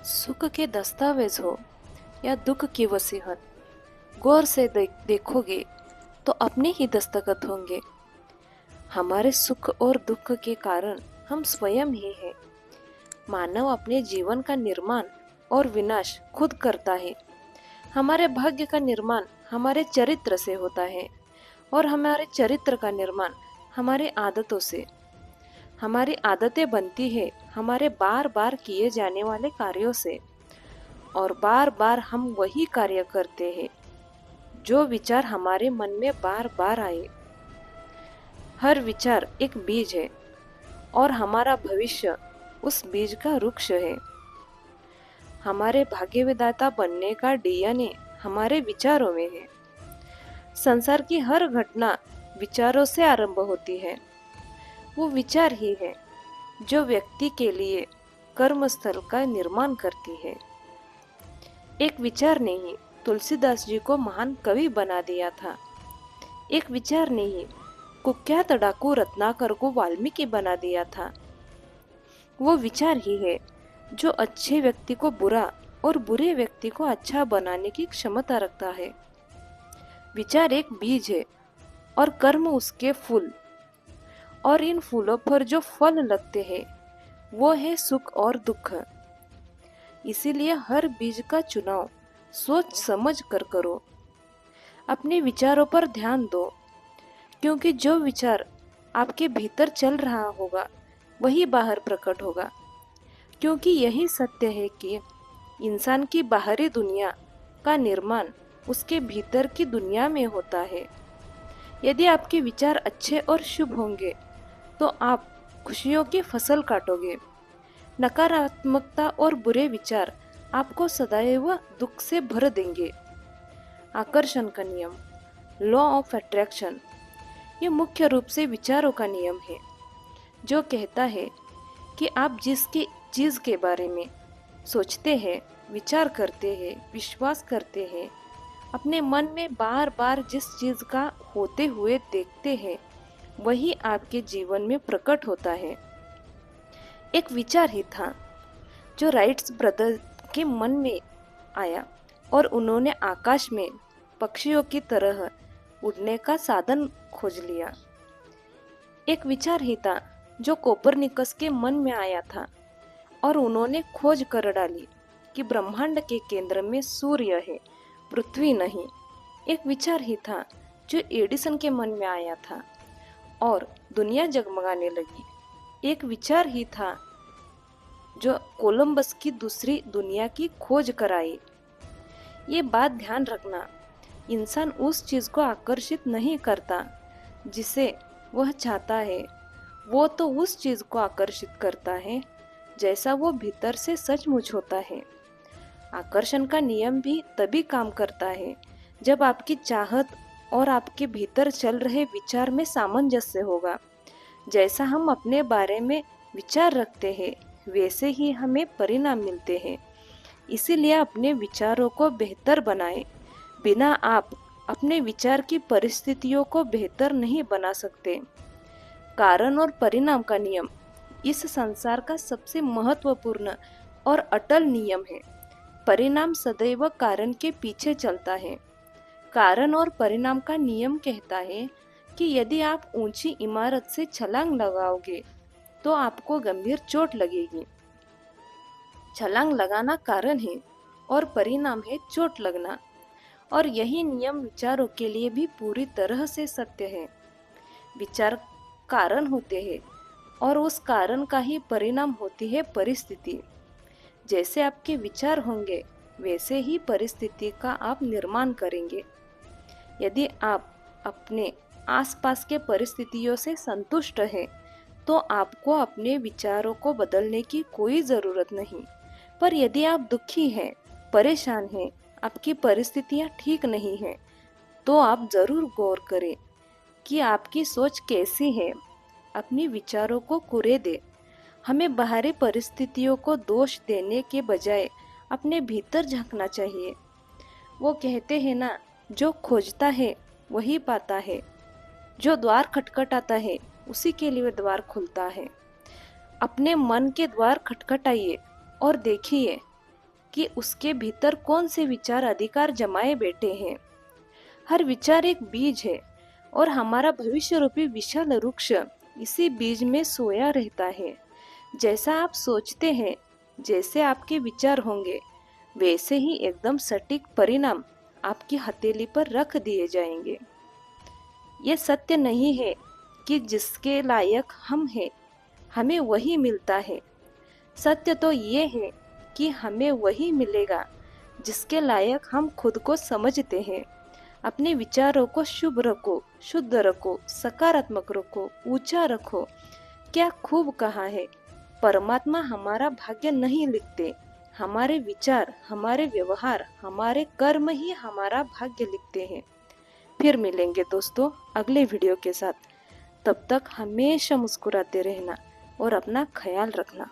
सुख के दस्तावेज हो या दुख की वसीहत, गौर से देखोगे तो अपने ही दस्तखत होंगे। हमारे सुख और दुख के कारण हम स्वयं ही हैं। मानव अपने जीवन का निर्माण और विनाश खुद करता है। हमारे भाग्य का निर्माण हमारे चरित्र से होता है और हमारे चरित्र का निर्माण हमारी आदतों से। हमारी आदतें बनती है हमारे बार बार किए जाने वाले कार्यों से, और बार बार हम वही कार्य करते हैं जो विचार हमारे मन में बार बार आए। हर विचार एक बीज है और हमारा भविष्य उस बीज का वृक्ष है। हमारे भाग्य विधाता बनने का डीएनए हमारे विचारों में है। संसार की हर घटना विचारों से आरंभ होती है। वो विचार ही है जो व्यक्ति के लिए कर्मस्थल का निर्माण करती है। एक विचार ने ही तुलसीदास जी को महान कवि बना दिया था। एक विचार ने ही कुख्यात डाकू रत्नाकर को वाल्मीकि बना दिया था। वो विचार ही है जो अच्छे व्यक्ति को बुरा और बुरे व्यक्ति को अच्छा बनाने की क्षमता रखता है। विचार एक बीज है और कर्म उसके फूल, और इन फूलों पर जो फल लगते हैं वो है सुख और दुख। इसीलिए हर बीज का चुनाव सोच समझ कर करो। अपने विचारों पर ध्यान दो, क्योंकि जो विचार आपके भीतर चल रहा होगा वही बाहर प्रकट होगा। क्योंकि यही सत्य है कि इंसान की बाहरी दुनिया का निर्माण उसके भीतर की दुनिया में होता है। यदि आपके विचार अच्छे और शुभ होंगे तो आप खुशियों की फसल काटोगे। नकारात्मकता और बुरे विचार आपको सदैव दुख से भर देंगे। आकर्षण का नियम, लॉ ऑफ अट्रैक्शन, ये मुख्य रूप से विचारों का नियम है जो कहता है कि आप जिसकी चीज के बारे में सोचते हैं, विचार करते हैं, विश्वास करते हैं, अपने मन में बार बार जिस चीज का होते हुए देखते हैं वही आपके जीवन में प्रकट होता है। एक विचार ही था जो राइट्स ब्रदर के मन में आया और उन्होंने आकाश में पक्षियों की तरह उड़ने का साधन खोज लिया। एक विचार ही था जो कोपरनिकस के मन में आया था और उन्होंने खोज कर डाली कि ब्रह्मांड के केंद्र में सूर्य है, पृथ्वी नहीं। एक विचार ही था जो एडिसन के मन में आया था और दुनिया जगमगाने लगी। एक विचार ही था जो कोलंबस की दूसरी दुनिया की खोज कराई। ये बात ध्यान रखना, इंसान उस चीज को आकर्षित नहीं करता जिसे वह चाहता है, वो तो उस चीज को आकर्षित करता है जैसा वो भीतर से सचमुच होता है। आकर्षण का नियम भी तभी काम करता है जब आपकी चाहत और आपके भीतर चल रहे विचार में सामंजस्य होगा। जैसा हम अपने बारे में विचार रखते हैं वैसे ही हमें परिणाम मिलते हैं। इसीलिए अपने विचारों को बेहतर बनाएं। बिना आप अपने विचार की परिस्थितियों को बेहतर नहीं बना सकते। कारण और परिणाम का नियम इस संसार का सबसे महत्वपूर्ण और अटल नियम है। परिणाम सदैव कारण के पीछे चलता है। कारण और परिणाम का नियम कहता है कि यदि आप ऊंची इमारत से छलांग लगाओगे तो आपको गंभीर चोट लगेगी। छलांग लगाना कारण है और परिणाम है चोट लगना। और यही नियम विचारों के लिए भी पूरी तरह से सत्य है। विचार कारण होते हैं और उस कारण का ही परिणाम होती है परिस्थिति। जैसे आपके विचार होंगे वैसे ही परिस्थिति का आप निर्माण करेंगे। यदि आप अपने आसपास के परिस्थितियों से संतुष्ट हैं तो आपको अपने विचारों को बदलने की कोई ज़रूरत नहीं। पर यदि आप दुखी हैं, परेशान हैं, आपकी परिस्थितियां ठीक नहीं हैं, तो आप ज़रूर गौर करें कि आपकी सोच कैसी है। अपने विचारों को कुरे दे। हमें बाहरी परिस्थितियों को दोष देने के बजाय अपने भीतर झांकना चाहिए। वो कहते हैं ना, जो खोजता है वही पाता है, जो द्वार खटखटाता है उसी के लिए द्वार खुलता है। अपने मन के द्वार खटखटाइए और देखिए कि उसके भीतर कौन से विचार अधिकार जमाए बैठे हैं। हर विचार एक बीज है और हमारा भविष्य रूपी विशाल वृक्ष इसी बीज में सोया रहता है। जैसा आप सोचते हैं, जैसे आपके विचार होंगे, वैसे ही एकदम सटीक परिणाम आपकी हथेली पर रख दिए जाएंगे। ये सत्य नहीं है कि जिसके लायक हम हैं हमें वही मिलता है। सत्य तो ये है कि हमें वही मिलेगा जिसके लायक हम खुद को समझते हैं। अपने विचारों को शुभ रखो, शुद्ध रखो, सकारात्मक रखो, ऊंचा रखो। क्या खूब कहा है। परमात्मा हमारा भाग्य नहीं लिखते, हमारे विचार, हमारे व्यवहार, हमारे कर्म ही हमारा भाग्य लिखते हैं। फिर मिलेंगे दोस्तों अगले वीडियो के साथ। तब तक हमेशा मुस्कुराते रहना और अपना ख्याल रखना।